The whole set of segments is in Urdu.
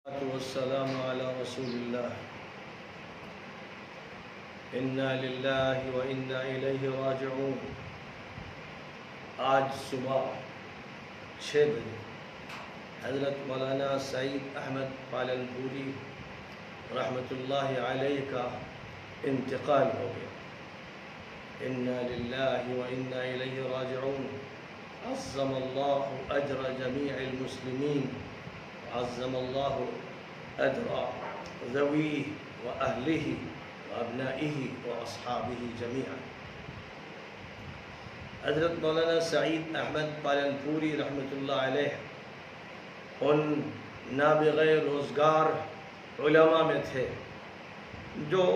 والسلام على رسول الله انا للہ و انا الیہ راجعون۔ آج صبح 6 بجے حضرت مولانا سعید احمد پالنپوری رحمۃ اللہ علیہ کا انتقال ہو گیا۔ انا للہ و انا الیہ راجعون۔ عظم اللہ اجر جمیع المسلمین، عظم اللہ اجر ذویہ و اہلہ و ابنائہ و اصحابہ جمیعا۔ حضرت مولانا سعید احمد پالنپوری رحمۃ اللہ علیہ ان نابغ روزگار علماء میں تھے جو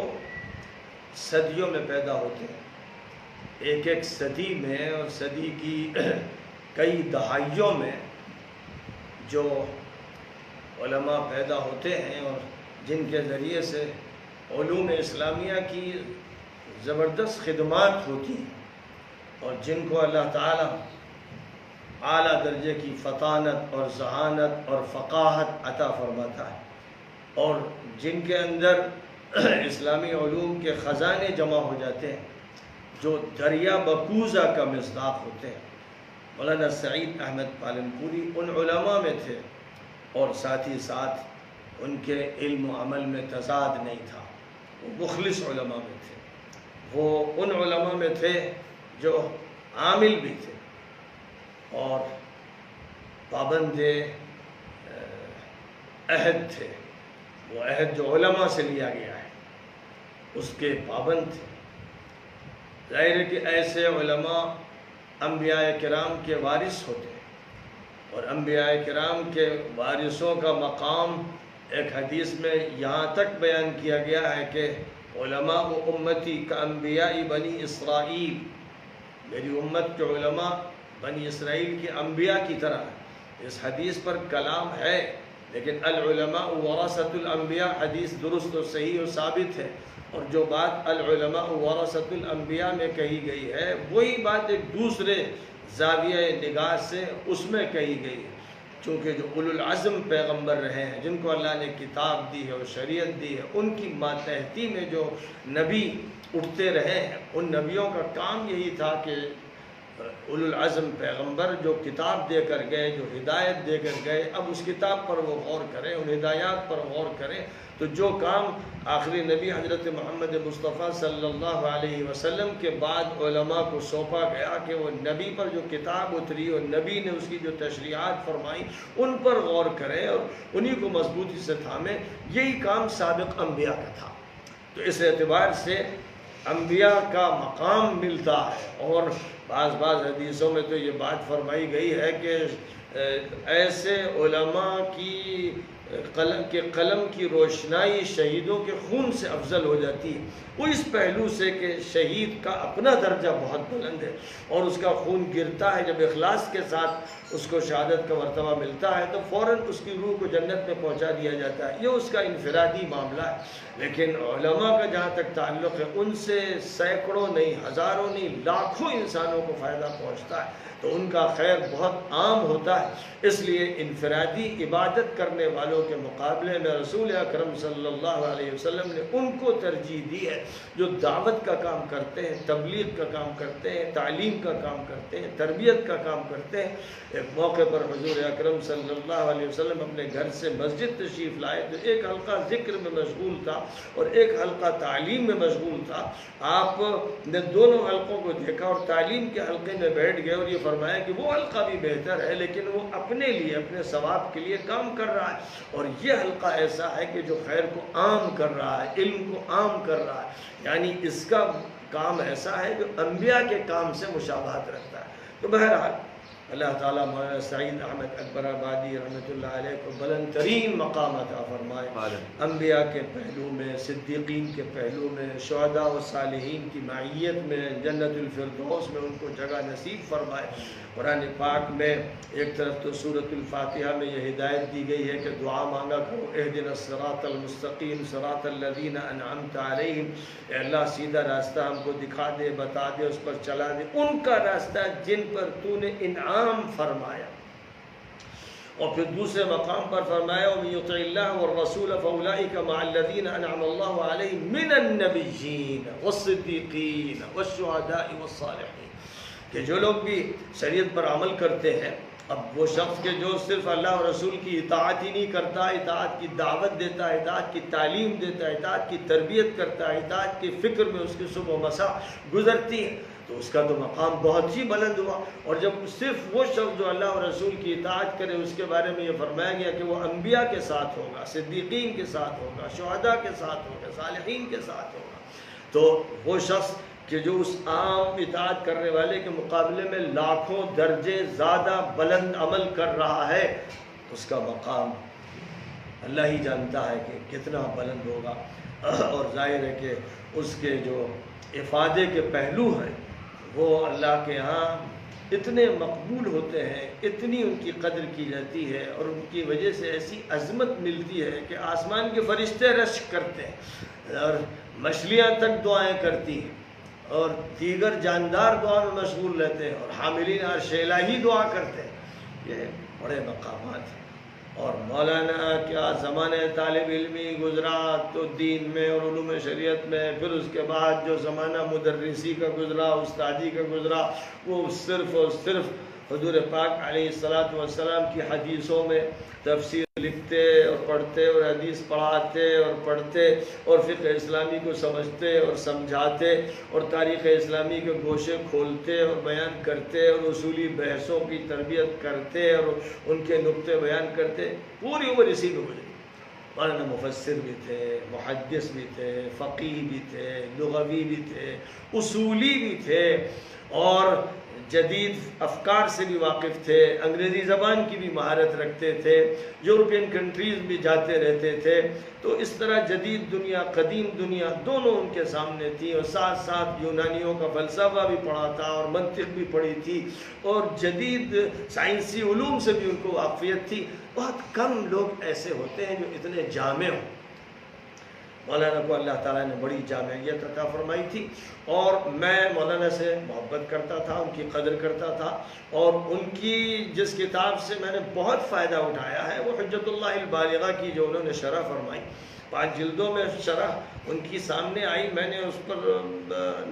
صدیوں میں پیدا ہوتے ہیں، ایک ایک صدی میں اور صدی کی کئی دہائیوں میں جو علماء پیدا ہوتے ہیں اور جن کے ذریعے سے علوم اسلامیہ کی زبردست خدمات ہوتی ہیں اور جن کو اللہ تعالی اعلیٰ درجے کی فطانت اور ذہانت اور فقاہت عطا فرماتا ہے، اور جن کے اندر اسلامی علوم کے خزانے جمع ہو جاتے ہیں جو دریا بکوزہ کا مصداق ہوتے ہیں۔ مولانا سعید احمد پالنپوری ان علماء میں تھے، اور ساتھ ہی ساتھ ان کے علم و عمل میں تضاد نہیں تھا، وہ مخلص علماء میں تھے، وہ ان علماء میں تھے جو عامل بھی تھے اور پابند عہد تھے۔ وہ عہد جو علماء سے لیا گیا ہے اس کے پابند تھے۔ ظاہر ہے کہ ایسے علماء انبیاء کرام کے وارث ہوتے ہیں، اور انبیاء کرام کے وارثوں کا مقام ایک حدیث میں یہاں تک بیان کیا گیا ہے کہ علماء امتی کا انبیاء بنی اسرائیل، میری امت کے علماء بنی اسرائیل کے انبیاء کی طرح۔ اس حدیث پر کلام ہے، لیکن العلماء ورثۃ الانبیاء حدیث درست و صحیح و ثابت ہے، اور جو بات العلماء ورثۃ الانبیاء میں کہی گئی ہے وہی بات ایک دوسرے زاویہ نگاہ سے اس میں کہی گئی ہے، چونکہ جو اولو العزم پیغمبر رہے ہیں جن کو اللہ نے کتاب دی ہے اور شریعت دی ہے، ان کی ماتحتی میں جو نبی اٹھتے رہے ہیں، ان نبیوں کا کام یہی تھا کہ اولو العزم پیغمبر جو کتاب دے کر گئے، جو ہدایت دے کر گئے، اب اس کتاب پر وہ غور کریں، ان ہدایات پر غور کریں۔ تو جو کام آخری نبی حضرت محمد مصطفیٰ صلی اللہ علیہ وسلم کے بعد علماء کو سونپا گیا کہ وہ نبی پر جو کتاب اتری اور نبی نے اس کی جو تشریعات فرمائی ان پر غور کریں اور انہی کو مضبوطی سے تھامیں، یہی کام سابق انبیاء کا تھا۔ تو اس اعتبار سے انبیاء کا مقام ملتا ہے، اور بعض حدیثوں میں تو یہ بات فرمائی گئی ہے کہ ایسے علماء کی قلم کی روشنائی شہیدوں کے خون سے افضل ہو جاتی ہے، وہ اس پہلو سے کہ شہید کا اپنا درجہ بہت بلند ہے اور اس کا خون گرتا ہے، جب اخلاص کے ساتھ اس کو شہادت کا مرتبہ ملتا ہے تو فوراً اس کی روح کو جنت میں پہنچا دیا جاتا ہے۔ یہ اس کا انفرادی معاملہ ہے، لیکن علماء کا جہاں تک تعلق ہے ان سے سینکڑوں نہیں، ہزاروں نہیں، لاکھوں انسانوں کو فائدہ پہنچتا ہے، تو ان کا خیر بہت عام ہوتا ہے۔ اس لیے انفرادی عبادت کرنے والوں کے مقابلے میں رسول اکرم صلی اللہ علیہ وسلم نے ان کو ترجیح دی ہے جو دعوت کا کام کرتے ہیں، تبلیغ کا کام کرتے ہیں، تعلیم کا کام کرتے ہیں، تربیت کا کام کرتے ہیں۔ ایک موقع پر حضور اکرم صلی اللہ علیہ وسلم اپنے گھر سے مسجد تشریف لائے تو ایک حلقہ ذکر میں مشغول تھا اور ایک حلقہ تعلیم میں مشغول تھا۔ آپ نے دونوں حلقوں کو دیکھا اور تعلیم کے حلقے میں بیٹھ گئے اور یہ فرمایا کہ وہ حلقہ بھی بہتر ہے، لیکن وہ اپنے لیے، اپنے ثواب کے لیے کام کر رہا ہے، اور یہ حلقہ ایسا ہے کہ جو خیر کو عام کر رہا ہے، علم کو عام کر رہا ہے، یعنی اس کا کام ایسا ہے جو انبیاء کے کام سے مشابہت رکھتا ہے۔ تو بہرحال اللہ تعالیٰ مولانا سعید احمد اکبر آبادی رحمۃ اللہ علیہ کو بلند ترین مقام عطا فرمائے، انبیاء کے پہلو میں، صدیقین کے پہلو میں، شہداء و صالحین کی معیت میں، جنت الفردوس میں ان کو جگہ نصیب فرمائے۔ قرآن پاک میں ایک طرف تو سورۃ الفاتحہ میں یہ ہدایت دی گئی ہے کہ دعا مانگا کرو، اہدنا الصراط المستقیم صراط الذین انعمت علیہم، اے اللہ سیدھا راستہ ہم کو دکھا دے، بتا دے، اس پر چلا دے، ان کا راستہ جن پر تو نے انعام فرمایا۔ اور پھر دوسرے مقام پر فرمایا وَمَن يُطِعِ اللَّهَ وَالرَّسُولَ فَأُولَٰئِكَ مَعَ الَّذِينَ أَنْعَمَ اللَّهُ عَلَيْهِم مِّنَ النَّبِيِّينَ وَالصِّدِّيقِينَ وَالشُّهَدَاءِ وَالصَّالِحِينَ کہ جو لوگ بھی شریعت پر عمل کرتے ہیں، اب وہ شخص کے جو صرف اللہ اور رسول کی اطاعت ہی نہیں کرتا، اطاعت کی دعوت دیتا ہے، اطاعت کی تعلیم دیتا ہے، اطاعت کی تربیت کرتا ہے، اطاعت کی فکر میں اس کی صبح و مساء گزرتی ہے، تو اس کا تو مقام بہت ہی بلند ہوا۔ اور جب صرف وہ شخص جو اللہ اور رسول کی اطاعت کرے، اس کے بارے میں یہ فرمایا گیا کہ وہ انبیاء کے ساتھ ہوگا، صدیقین کے ساتھ ہوگا، شہداء کے ساتھ ہوگا، صالحین کے ساتھ ہوگا، تو وہ شخص کہ جو اس عام اطاعت کرنے والے کے مقابلے میں لاکھوں درجے زیادہ بلند عمل کر رہا ہے، اس کا مقام اللہ ہی جانتا ہے کہ کتنا بلند ہوگا۔ اور ظاہر ہے کہ اس کے جو افادے کے پہلو ہیں وہ اللہ کے ہاں اتنے مقبول ہوتے ہیں، اتنی ان کی قدر کی جاتی ہے، اور ان کی وجہ سے ایسی عظمت ملتی ہے کہ آسمان کے فرشتے رشک کرتے ہیں، اور مچھلیاں تک دعائیں کرتی ہیں، اور دیگر جاندار دعا میں مشغول رہتے ہیں، اور حاملین عرش الہی دعا کرتے ہیں۔ یہ بڑے مقامات ہیں۔ اور مولانا کیا زمانہ طالب علمی گزرا تو دین میں اور علوم شریعت میں، پھر اس کے بعد جو زمانہ مدرسی کا گزرا، استادی کا گزرا، وہ صرف اور صرف حضور پاک علیہ الصلاۃ والسلام کی حدیثوں میں تفسیر لکھتے اور پڑھتے اور حدیث پڑھاتے اور پڑھتے اور فقہ اسلامی کو سمجھتے اور سمجھاتے اور تاریخ اسلامی کے گوشے کھولتے اور بیان کرتے اور اصولی بحثوں کی تربیت کرتے اور ان کے نقطے بیان کرتے، پوری عمر اسی میں گزری۔ مولانا مفسر بھی تھے، محدث بھی تھے، فقیہ بھی تھے، لغوی بھی تھے، اصولی بھی تھے، اور جدید افکار سے بھی واقف تھے، انگریزی زبان کی بھی مہارت رکھتے تھے، یورپین کنٹریز بھی جاتے رہتے تھے۔ تو اس طرح جدید دنیا، قدیم دنیا دونوں ان کے سامنے تھی، اور ساتھ ساتھ یونانیوں کا فلسفہ بھی پڑھا تھا اور منطق بھی پڑھی تھی، اور جدید سائنسی علوم سے بھی ان کو واقفیت تھی۔ بہت کم لوگ ایسے ہوتے ہیں جو اتنے جامع ہوں۔ مولانا کو اللہ تعالیٰ نے بڑی جامعیت عطا فرمائی تھی، اور میں مولانا سے محبت کرتا تھا، ان کی قدر کرتا تھا، اور ان کی جس کتاب سے میں نے بہت فائدہ اٹھایا ہے وہ حجت اللہ البالغہ کی، جو انہوں نے شرح فرمائی، 5 جلدوں میں شرح ان کی سامنے آئی، میں نے اس پر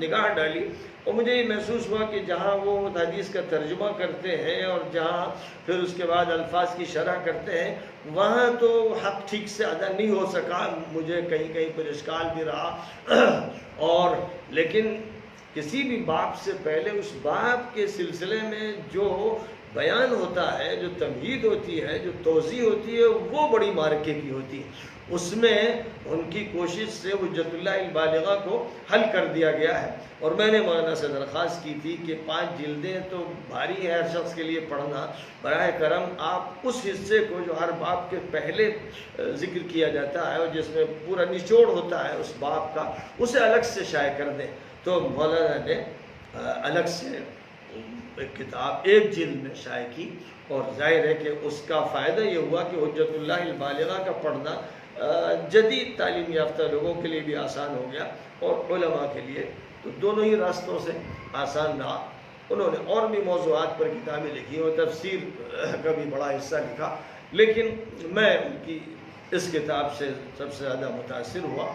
نگاہ ڈالی، اور مجھے یہ محسوس ہوا کہ جہاں وہ حدیث کا ترجمہ کرتے ہیں اور جہاں پھر اس کے بعد الفاظ کی شرح کرتے ہیں، وہاں تو حق ٹھیک سے ادا نہیں ہو سکا، مجھے کہیں کہیں پر اشکال بھی رہا، اور لیکن کسی بھی باب سے پہلے اس باب کے سلسلے میں جو بیان ہوتا ہے، جو تمہید ہوتی ہے، جو توضیح ہوتی ہے، وہ بڑی مارکے کی ہوتی ہے۔ اس میں ان کی کوشش سے حجت اللہ البالغہ کو حل کر دیا گیا ہے، اور میں نے مولانا سے درخواست کی تھی کہ 5 جلدیں تو بھاری ہے ہر شخص کے لیے پڑھنا، براہ کرم آپ اس حصے کو جو ہر باب کے پہلے ذکر کیا جاتا ہے اور جس میں پورا نچوڑ ہوتا ہے اس باب کا، اسے الگ سے شائع کر دیں۔ تو مولانا نے الگ سے ایک کتاب 1 جلد میں شائع کی، اور ظاہر ہے کہ اس کا فائدہ یہ ہوا کہ حجت اللہ البالغہ کا پڑھنا جدید تعلیم یافتہ لوگوں کے لیے بھی آسان ہو گیا، اور علماء کے لیے تو دونوں ہی راستوں سے آسان رہا۔ انہوں نے اور بھی موضوعات پر کتابیں لکھی اور تفسیر کا بھی بڑا حصہ لکھا، لیکن میں ان کی اس کتاب سے سب سے زیادہ متاثر ہوا،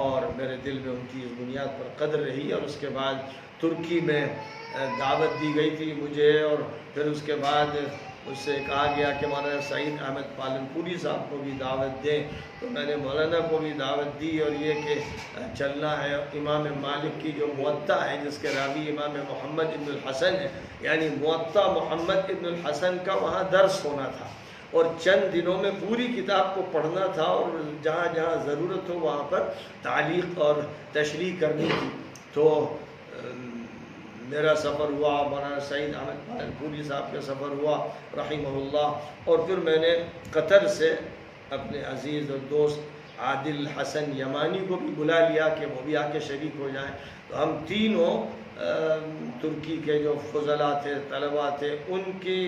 اور میرے دل میں ان کی اس بنیاد پر قدر رہی۔ اور اس کے بعد ترکی میں دعوت دی گئی تھی مجھے، اور پھر اس کے بعد مجھ سے کہا گیا کہ مولانا سعید احمد پالنپوری صاحب کو بھی دعوت دیں، تو میں نے مولانا کو بھی دعوت دی، اور یہ کہ چلنا ہے امام مالک کی جو موطا ہے جس کے راوی امام محمد ابن الحسن ہے، یعنی موطا محمد ابن الحسن کا وہاں درس ہونا تھا، اور چند دنوں میں پوری کتاب کو پڑھنا تھا، اور جہاں جہاں ضرورت ہو وہاں پر تعلیق اور تشریح کرنی تھی۔ تو میرا سفر ہوا، مولانا سعید احمد پالنپوری صاحب کا سفر ہوا رحمہ اللہ، اور پھر میں نے قطر سے اپنے عزیز اور دوست عادل حسن یمانی کو بھی بلا لیا کہ وہ بھی آ کے شریک ہو جائیں۔ تو ہم تینوں ترکی کے جو فضلاء تھے، طلباء تھے، ان کی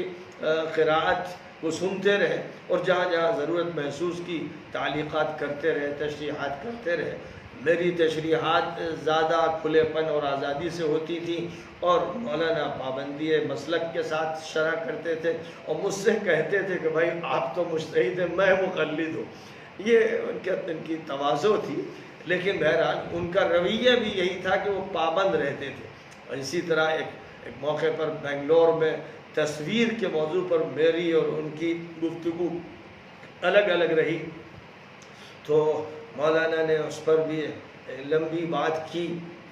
قراءت کو سنتے رہے، اور جہاں جہاں ضرورت محسوس کی تعلیقات کرتے رہے، تشریحات کرتے رہے۔ میری تشریحات زیادہ کھلے پن اور آزادی سے ہوتی تھی اور مولانا پابندی مسلک کے ساتھ شرح کرتے تھے اور مجھ سے کہتے تھے کہ بھائی آپ تو مجتہد ہیں، میں مقلد ہوں۔ یہ ان کی تواضع تھی، لیکن بہرحال ان کا رویہ بھی یہی تھا کہ وہ پابند رہتے تھے۔ اور اسی طرح ایک موقع پر بنگلور میں تصویر کے موضوع پر میری اور ان کی گفتگو الگ الگ رہی، تو مولانا نے اس پر بھی لمبی بات کی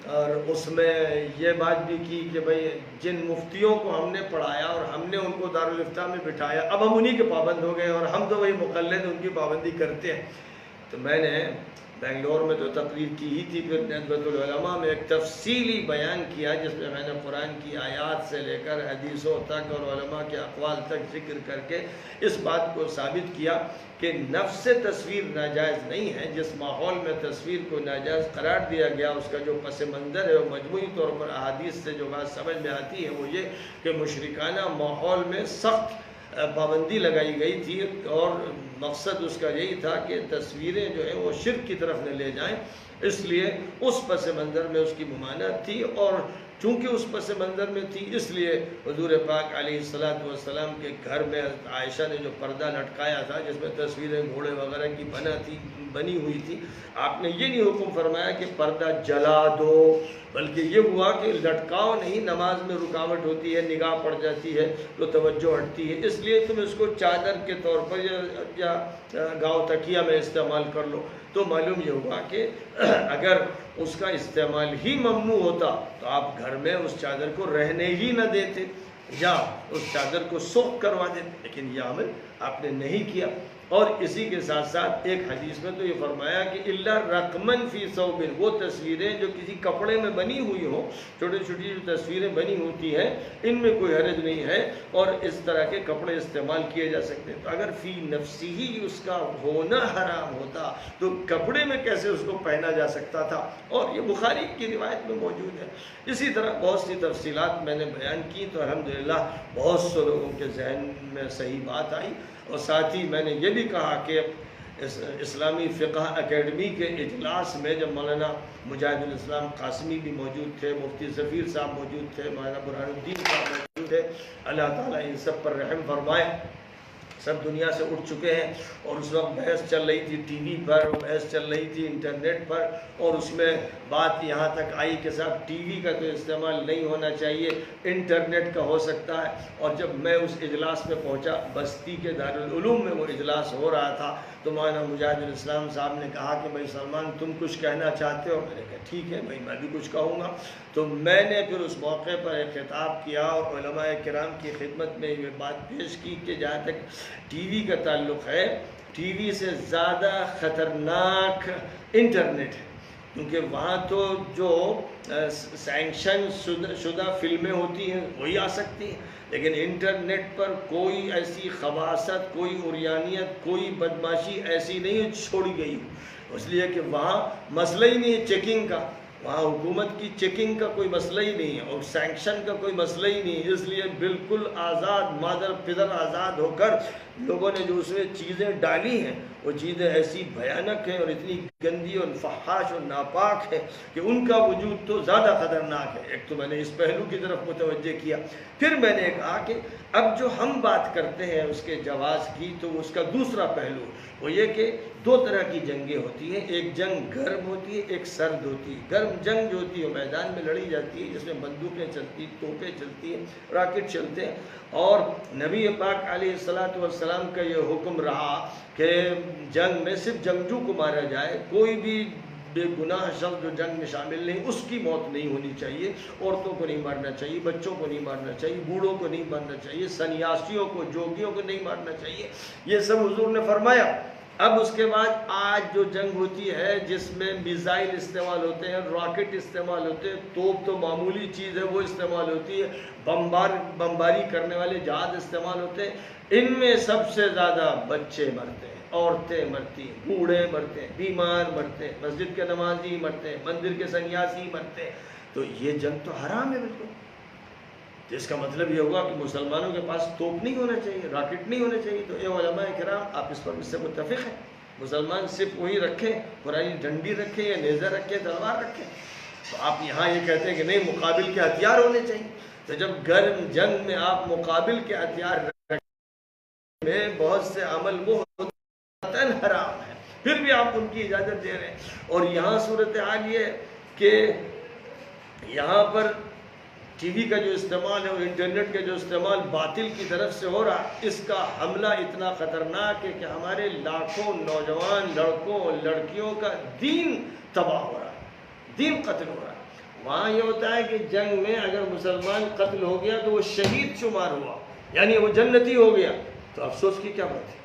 اور اس میں یہ بات بھی کی کہ بھئی جن مفتیوں کو ہم نے پڑھایا اور ہم نے ان کو دارالافتاء میں بٹھایا، اب ہم انہی کے پابند ہو گئے اور ہم تو وہی مقلد ان کی پابندی کرتے ہیں۔ تو میں نے بنگلور میں تو تقریر کی ہی تھی، پھر ندوۃ العلماء میں ایک تفصیلی بیان کیا جس میں میں نے قرآن کی آیات سے لے کر حدیثوں تک اور علماء کے اقوال تک ذکر کر کے اس بات کو ثابت کیا کہ نفس تصویر ناجائز نہیں ہے۔ جس ماحول میں تصویر کو ناجائز قرار دیا گیا، اس کا جو پس منظر ہے وہ مجموعی طور پر احادیث سے جو بات سمجھ میں آتی ہے وہ یہ کہ مشرکانہ ماحول میں سخت پابندی لگائی گئی تھی اور مقصد اس کا یہی تھا کہ تصویریں جو ہیں وہ شرک کی طرف نہ لے جائیں، اس لیے اس پس منظر میں اس کی ممانعت تھی، اور چونکہ اس پس منظر میں تھی اس لیے حضور پاک علیہ السلام کے گھر میں عائشہ نے جو پردہ لٹکایا تھا جس میں تصویریں گھوڑے وغیرہ کی بنی ہوئی تھی، آپ نے یہ نہیں حکم فرمایا کہ پردہ جلا دو، بلکہ یہ ہوا کہ لٹکاؤ نہیں، نماز میں رکاوٹ ہوتی ہے، نگاہ پڑ جاتی ہے تو توجہ ہٹتی ہے، اس لیے تم اس کو چادر کے طور پر یا گاؤ تکیہ میں استعمال کر لو۔ تو معلوم یہ ہوا کہ اگر اس کا استعمال ہی ممنوع ہوتا تو آپ گھر میں اس چادر کو رہنے ہی نہ دیتے یا اس چادر کو سوکھ کروا دیتے، لیکن یہ عمل آپ نے نہیں کیا۔ اور اسی کے ساتھ ساتھ ایک حدیث میں تو یہ فرمایا کہ الا رقمن فی ثوب، وہ تصویریں جو کسی کپڑے میں بنی ہوئی ہوں، چھوٹی چھوٹی جو تصویریں بنی ہوتی ہیں ان میں کوئی حرج نہیں ہے اور اس طرح کے کپڑے استعمال کیے جا سکتے ہیں۔ تو اگر فی نفسی ہی اس کا ہونا حرام ہوتا تو کپڑے میں کیسے اس کو پہنا جا سکتا تھا، اور یہ بخاری کی روایت میں موجود ہے۔ اسی طرح بہت سی تفصیلات میں نے بیان کی تو الحمدللہ بہت سے لوگوں کے ذہن میں صحیح بات آئی، اور ساتھ ہی میں نے یہ بھی کہا کہ اسلامی فقہ اکیڈمی کے اجلاس میں جب مولانا مجاہد الاسلام قاسمی بھی موجود تھے، مفتی ظفیر صاحب موجود تھے، مولانا برہان الدین صاحب موجود تھے، اللہ تعالیٰ ان سب پر رحم فرمائے، سب دنیا سے اٹھ چکے ہیں، اور اس وقت بحث چل رہی تھی ٹی وی پر، بحث چل رہی تھی انٹرنیٹ پر، اور اس میں بات یہاں تک آئی کہ صاحب ٹی وی کا تو استعمال نہیں ہونا چاہیے، انٹرنیٹ کا ہو سکتا ہے۔ اور جب میں اس اجلاس میں پہنچا، بستی کے دارالعلوم میں وہ اجلاس ہو رہا تھا، تو مولانا مجاہد الاسلام صاحب نے کہا کہ بھائی سلمان تم کچھ کہنا چاہتے ہو؟ میں نے کہا ٹھیک ہے بھائی میں بھی کچھ کہوں گا۔ تو میں نے پھر اس موقع پر ایک خطاب کیا اور علماء کرام کی خدمت میں یہ بات پیش کی کہ جہاں تک ٹی وی کا تعلق ہے، ٹی وی سے زیادہ خطرناک انٹرنیٹ ہے، کیونکہ وہاں تو جو سینکشن شدہ فلمیں ہوتی ہیں وہی آ سکتی ہیں، لیکن انٹرنیٹ پر کوئی ایسی خباثت، کوئی عریانیت، کوئی بدماشی ایسی نہیں چھوڑی گئی، اس لیے کہ وہاں مسئلہ ہی نہیں ہے چیکنگ کا، وہاں حکومت کی چیکنگ کا کوئی مسئلہ ہی نہیں ہے اور سینکشن کا کوئی مسئلہ ہی نہیں ہے، اس لیے بالکل آزاد، مادر پدر آزاد ہو کر لوگوں نے جو اس میں چیزیں ڈالی ہیں وہ چیزیں ایسی بھیانک ہیں اور اتنی گندی اور فحاش اور ناپاک ہے کہ ان کا وجود تو زیادہ خطرناک ہے۔ ایک تو میں نے اس پہلو کی طرف متوجہ کیا، پھر میں نے کہا کہ اب جو ہم بات کرتے ہیں اس کے جواز کی، تو اس کا دوسرا پہلو وہ یہ کہ دو طرح کی جنگیں ہوتی ہیں، ایک جنگ گرم ہوتی ہے، ایک سرد ہوتی ہے۔ گرم جنگ جو ہوتی ہے میدان میں لڑی جاتی ہے، جس میں بندوقیں چلتی، توپیں چلتی ہیں، راکٹ چلتے ہیں، اور نبی پاک علیہ السلام کا یہ حکم رہا کہ جنگ میں صرف جنگجو کو مارا جائے، کوئی بھی بے گناہ شخص جو جنگ میں شامل نہیں اس کی موت نہیں ہونی چاہیے، عورتوں کو نہیں مارنا چاہیے، بچوں کو نہیں مارنا چاہیے، بوڑھوں کو نہیں مارنا چاہیے، سنیاسیوں کو، جوگیوں کو نہیں مارنا چاہیے، یہ سب حضور نے فرمایا۔ اب اس کے بعد آج جو جنگ ہوتی ہے جس میں میزائل استعمال ہوتے ہیں، راکٹ استعمال ہوتے ہیں، توپ تو معمولی چیز ہے وہ استعمال ہوتی ہے، بمباری کرنے والے جہاز استعمال ہوتے ہیں، ان میں سب سے زیادہ بچے مرتے ہیں، عورتیں مرتی ہیں، بوڑھے مرتے ہیں، بیمار مرتے ہیں، مسجد کے نمازی مرتے ہیں، مندر کے سنیاسی مرتے ہیں، تو یہ جنگ تو حرام ہے بالکل۔ جس کا مطلب یہ ہوگا کہ مسلمانوں کے پاس توپ نہیں ہونا چاہیے، راکٹ نہیں ہونا چاہیے۔ تو اے علماء کرام آپ اس پر مجھ سے متفق ہیں؟ مسلمان صرف وہی رکھیں، پرانی ڈنڈی رکھیں یا نیزہ رکھیں، تلوار رکھیں؟ تو آپ یہاں یہ کہتے ہیں کہ نہیں، مقابل کے ہتھیار ہونے چاہیے۔ تو جب گرم جنگ میں آپ مقابل کے ہتھیار رکھیں میں بہت سے عمل وہ قطعاً حرام ہے، پھر بھی آپ ان کی اجازت دے رہے ہیں۔ اور یہاں صورتحال یہ ہے کہ یہاں پر ٹی وی کا جو استعمال ہے اور انٹرنیٹ کا جو استعمال باطل کی طرف سے ہو رہا ہے، اس کا حملہ اتنا خطرناک ہے کہ ہمارے لاکھوں نوجوان لڑکوں لڑکیوں کا دین تباہ ہو رہا ہے، دین قتل ہو رہا ہے۔ وہاں یہ ہوتا ہے کہ جنگ میں اگر مسلمان قتل ہو گیا تو وہ شہید شمار ہوا، یعنی وہ جنتی ہو گیا، تو افسوس کی کیا بات ہے؟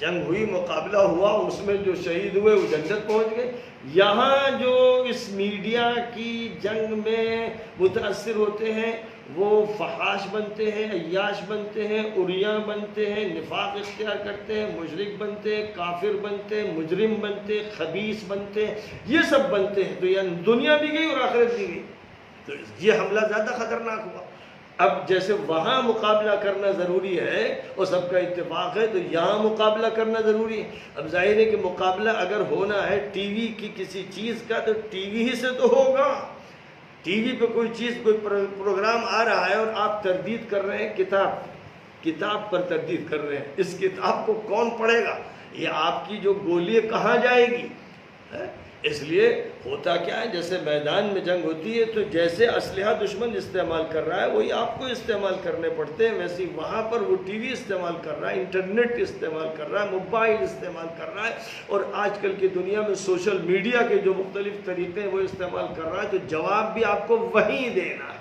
جنگ ہوئی، مقابلہ ہوا، اس میں جو شہید ہوئے وہ جنت پہنچ گئے۔ یہاں جو اس میڈیا کی جنگ میں متاثر ہوتے ہیں وہ فحاش بنتے ہیں، عیاش بنتے ہیں، عریاں بنتے ہیں، نفاق اختیار کرتے ہیں، مشرک بنتے ہیں، کافر بنتے ہیں، مجرم بنتے ہیں، خبیث بنتے ہیں، یہ سب بنتے ہیں۔ تو یعنی دنیا بھی گئی اور آخرت بھی گئی۔ تو یہ حملہ زیادہ خطرناک ہوا۔ اب جیسے وہاں مقابلہ کرنا ضروری ہے اور سب کا اتفاق ہے، تو یہاں مقابلہ کرنا ضروری ہے۔ اب ظاہر ہے کہ مقابلہ اگر ہونا ہے ٹی وی کی کسی چیز کا، تو ٹی وی ہی سے تو ہوگا۔ ٹی وی پہ کوئی چیز، کوئی پروگرام آ رہا ہے اور آپ تردید کر رہے ہیں کتاب پر تردید کر رہے ہیں، اس کتاب کو کون پڑھے گا؟ یہ آپ کی جو گولی کہاں جائے گی؟ اس لیے ہوتا کیا ہے، جیسے میدان میں جنگ ہوتی ہے تو جیسے اسلحہ دشمن استعمال کر رہا ہے وہی آپ کو استعمال کرنے پڑتے ہیں، ویسے وہاں پر وہ ٹی وی استعمال کر رہا ہے، انٹرنیٹ استعمال کر رہا ہے، موبائل استعمال کر رہا ہے، اور آج کل کی دنیا میں سوشل میڈیا کے جو مختلف طریقے ہیں وہ استعمال کر رہا ہے، تو جواب بھی آپ کو وہی دینا ہے۔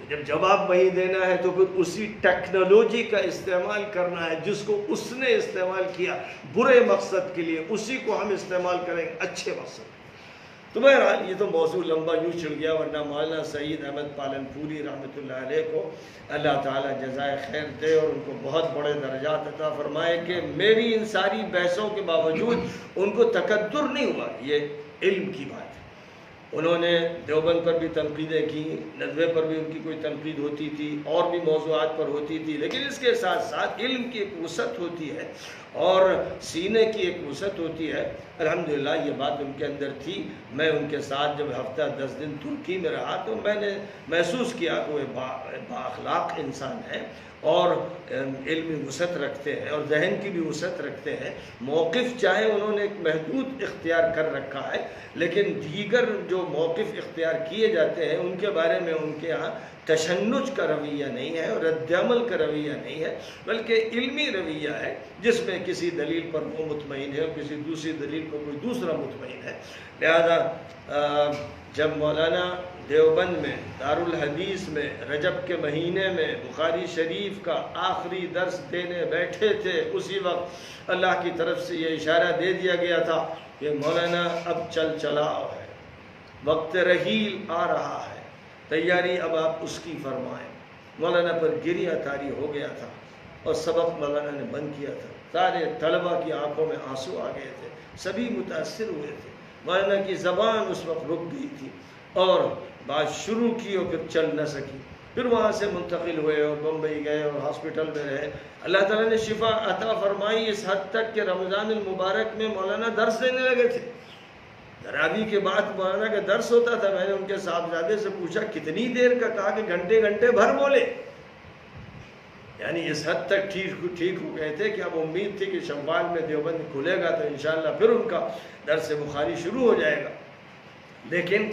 جب جواب وہی دینا ہے تو پھر اسی ٹیکنالوجی کا استعمال کرنا ہے جس کو اس نے استعمال کیا برے مقصد کے لیے، اسی کو ہم استعمال کریں گے اچھے مقصد۔ تو بہرحال یہ تو موضوع لمبا یوں چل گیا، ورنہ مولانا سعید احمد پالن پوری رحمۃ اللہ علیہ کو اللہ تعالیٰ جزائے خیر دے اور ان کو بہت بڑے درجات عطا فرمائے کہ میری ان ساری بحثوں کے باوجود ان کو تکدر نہیں ہوا، یہ علم کی بات ہے۔ انہوں نے دیوبند پر بھی تنقیدیں کی، ندوے پر بھی ان کی کوئی تنقید ہوتی تھی، اور بھی موضوعات پر ہوتی تھی، لیکن اس کے ساتھ ساتھ علم کی ایک وسعت ہوتی ہے اور سینے کی ایک وسعت ہوتی ہے۔ الحمدللہ یہ بات ان کے اندر تھی۔ میں ان کے ساتھ جب ہفتہ 10 دن ترکی میں رہا تو میں نے محسوس کیا کہ وہ با اخلاق انسان ہے اور علمی وسعت رکھتے ہیں اور ذہن کی بھی وسعت رکھتے ہیں۔ موقف چاہے انہوں نے ایک محدود اختیار کر رکھا ہے، لیکن دیگر جو موقف اختیار کیے جاتے ہیں ان کے بارے میں ان کے ہاں تشنج کا رویہ نہیں ہے اور رد عمل کا رویہ نہیں ہے، بلکہ علمی رویہ ہے جس میں کسی دلیل پر وہ مطمئن ہے اور کسی دوسری دلیل پر کوئی دوسرا مطمئن ہے۔ لہذا جب مولانا دیوبند میں دارالحدیث میں رجب کے مہینے میں بخاری شریف کا آخری درس دینے بیٹھے تھے، اسی وقت اللہ کی طرف سے یہ اشارہ دے دیا گیا تھا کہ مولانا اب چلاؤ ہے، وقت رحیل آ رہا ہے، تیاری اب آپ اس کی فرمائیں۔ مولانا پر گریہ طاری ہو گیا تھا اور سبق مولانا نے بند کیا تھا۔ سارے طلبہ کی آنکھوں میں آنسو آ گئے تھے، سبھی متاثر ہوئے تھے۔ مولانا کی زبان اس وقت رک گئی تھی اور بات شروع کی اور پھر چل نہ سکی۔ پھر وہاں سے منتقل ہوئے اور بمبئی گئے اور ہاسپٹل میں رہے۔ اللہ تعالیٰ نے شفا عطا فرمائی اس حد تک کہ رمضان المبارک میں مولانا درس دینے لگے تھے۔ تراویح کے بعد مولانا کا درس ہوتا تھا۔ میں نے ان کے صاحبزادے سے پوچھا کتنی دیر کا، کہا کہ گھنٹے گھنٹے بھر بولے، یعنی اس حد تک ٹھیک ہو گئے تھے کہ اب امید تھی کہ شوال میں دیوبند کھلے گا تو انشاءاللہ پھر ان کا درس بخاری شروع ہو جائے گا، لیکن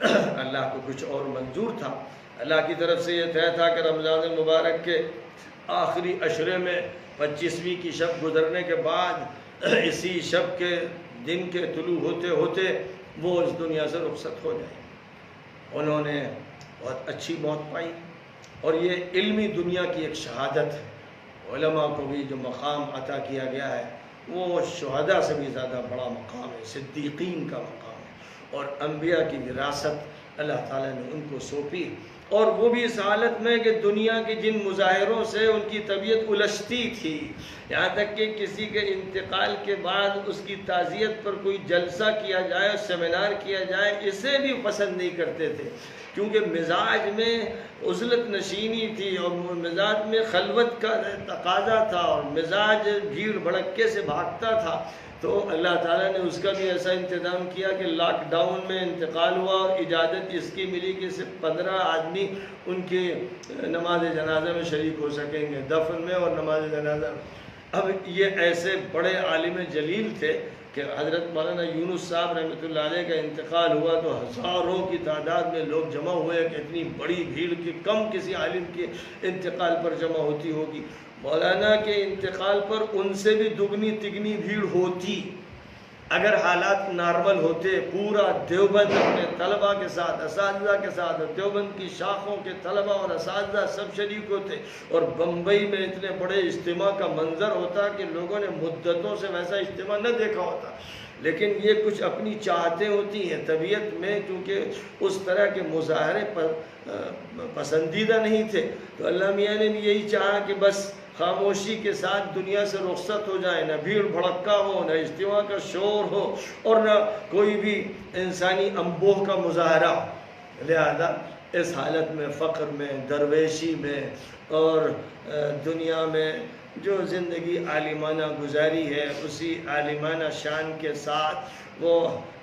اللہ کو کچھ اور منظور تھا۔ اللہ کی طرف سے یہ طے تھا کہ رمضان المبارک کے آخری عشرے میں 25ویں کی شب گزرنے کے بعد اسی شب کے دن کے طلوع ہوتے ہوتے وہ اس دنیا سے رخصت ہو جائیں۔ انہوں نے بہت اچھی موت پائی اور یہ علمی دنیا کی ایک شہادت ہے۔ علماء کو بھی جو مقام عطا کیا گیا ہے وہ شہداء سے بھی زیادہ بڑا مقام ہے، صدیقین کا مقام ہے، اور انبیاء کی وراثت اللہ تعالیٰ نے ان کو سونپی۔ اور وہ بھی اس حالت میں کہ دنیا کے جن مظاہروں سے ان کی طبیعت الجھتی تھی، یہاں تک کہ کسی کے انتقال کے بعد اس کی تعزیت پر کوئی جلسہ کیا جائے، سیمینار کیا جائے، اسے بھی پسند نہیں کرتے تھے، کیونکہ مزاج میں عزلت نشینی تھی اور مزاج میں خلوت کا تقاضا تھا اور مزاج بھیڑ بھڑکے سے بھاگتا تھا۔ تو اللہ تعالیٰ نے اس کا بھی ایسا انتظام کیا کہ لاک ڈاؤن میں انتقال ہوا اور اجازت اس کی ملی کہ صرف 15 آدمی ان کے نماز جنازہ میں شریک ہو سکیں گے، دفن میں اور نماز جنازہ میں۔ اب یہ ایسے بڑے عالم جلیل تھے کہ حضرت مولانا یونس صاحب رحمۃ اللہ علیہ کا انتقال ہوا تو ہزاروں کی تعداد میں لوگ جمع ہوئے کہ اتنی بڑی بھیڑ کی کم کسی عالم کے انتقال پر جمع ہوتی ہوگی۔ مولانا کے انتقال پر ان سے بھی دگنی تگنی بھیڑ ہوتی اگر حالات نارمل ہوتے۔ پورا دیوبند اپنے طلباء کے ساتھ، اساتذہ کے ساتھ، دیوبند کی شاخوں کے طلباء اور اساتذہ سب شریک ہوتے اور بمبئی میں اتنے بڑے اجتماع کا منظر ہوتا کہ لوگوں نے مدتوں سے ویسا اجتماع نہ دیکھا ہوتا۔ لیکن یہ کچھ اپنی چاہتیں ہوتی ہیں طبیعت میں، کیونکہ اس طرح کے مظاہرے پسندیدہ نہیں تھے، تو اللہ میاں نے بھی یہی چاہا کہ بس خاموشی کے ساتھ دنیا سے رخصت ہو جائے، نہ بھیڑ بھڑکا ہو، نہ اجتماع کا شور ہو اور نہ کوئی بھی انسانی انبوہ کا مظاہرہ ہو۔ لہذا اس حالت میں، فقر میں، درویشی میں اور دنیا میں جو زندگی عالمانہ گزاری ہے اسی عالمانہ شان کے ساتھ وہ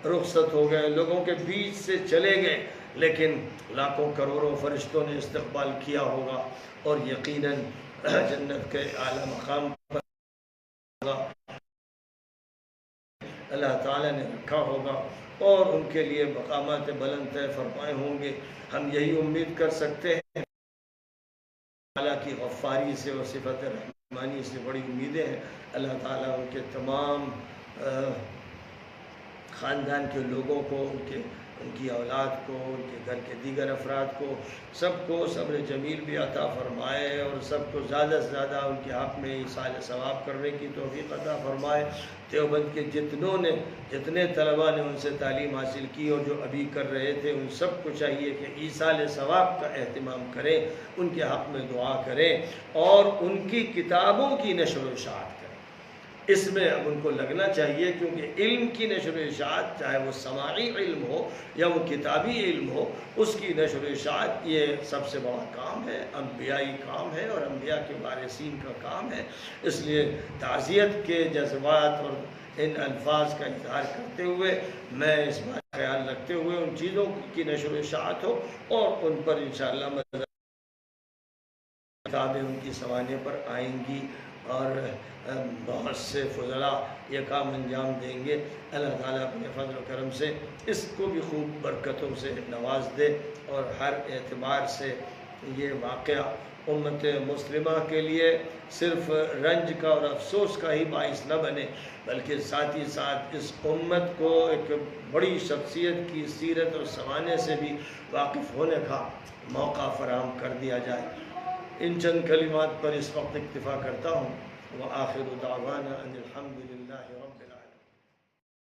رخصت ہو گئے، لوگوں کے بیچ سے چلے گئے، لیکن لاکھوں کروڑوں فرشتوں نے استقبال کیا ہوگا اور یقیناً جنت کے اعلیٰ مقام پر اللہ تعالیٰ نے رکھا ہوگا اور ان کے لیے مقامات بلند طے فرمائے ہوں گے۔ ہم یہی امید کر سکتے ہیں، اللہ کی غفاری سے اور صفت رحمانی سے بڑی امیدیں ہیں۔ اللہ تعالیٰ ان کے تمام خاندان کے لوگوں کو، ان کی اولاد کو، ان کے گھر کے دیگر افراد کو، سب کو صبر جمیل بھی عطا فرمائے اور سب کو زیادہ سے زیادہ ان کے حق میں ایصال ثواب کرنے کی توفیق عطا فرمائے۔ دیوبند کے جتنے طلباء نے ان سے تعلیم حاصل کی اور جو ابھی کر رہے تھے، ان سب کو چاہیے کہ ایصال ثواب کا اہتمام کریں، ان کے حق میں دعا کریں اور ان کی کتابوں کی نشر و اشاعت کریں۔ اس میں اب ان کو لگنا چاہیے، کیونکہ علم کی نشر و اشاعت، چاہے وہ سماعی علم ہو یا وہ کتابی علم ہو، اس کی نشر و اشاعت یہ سب سے بڑا کام ہے، انبیائی کام ہے اور انبیاء کے وارثین کا کام ہے۔ اس لیے تعزیت کے جذبات اور ان الفاظ کا اظہار کرتے ہوئے میں اس بات کا خیال رکھتے ہوئے ان چیزوں کی نشر و اشاعت ہو اور ان پر انشاءاللہ کتابیں ان کی سوانے پر آئیں گی اور بہت سے فضلاء یہ کام انجام دیں گے۔ اللہ تعالیٰ اپنے فضل و کرم سے اس کو بھی خوب برکتوں سے نواز دے اور ہر اعتبار سے یہ واقعہ امت مسلمہ کے لیے صرف رنج کا اور افسوس کا ہی باعث نہ بنے، بلکہ ساتھ ہی ساتھ اس امت کو ایک بڑی شخصیت کی سیرت اور سوانح سے بھی واقف ہونے کا موقع فراہم کر دیا جائے۔ ان چند کلمات پر اس وقت اکتفا کرتا ہوں۔ وآخر دعوانا ان الحمد للہ رب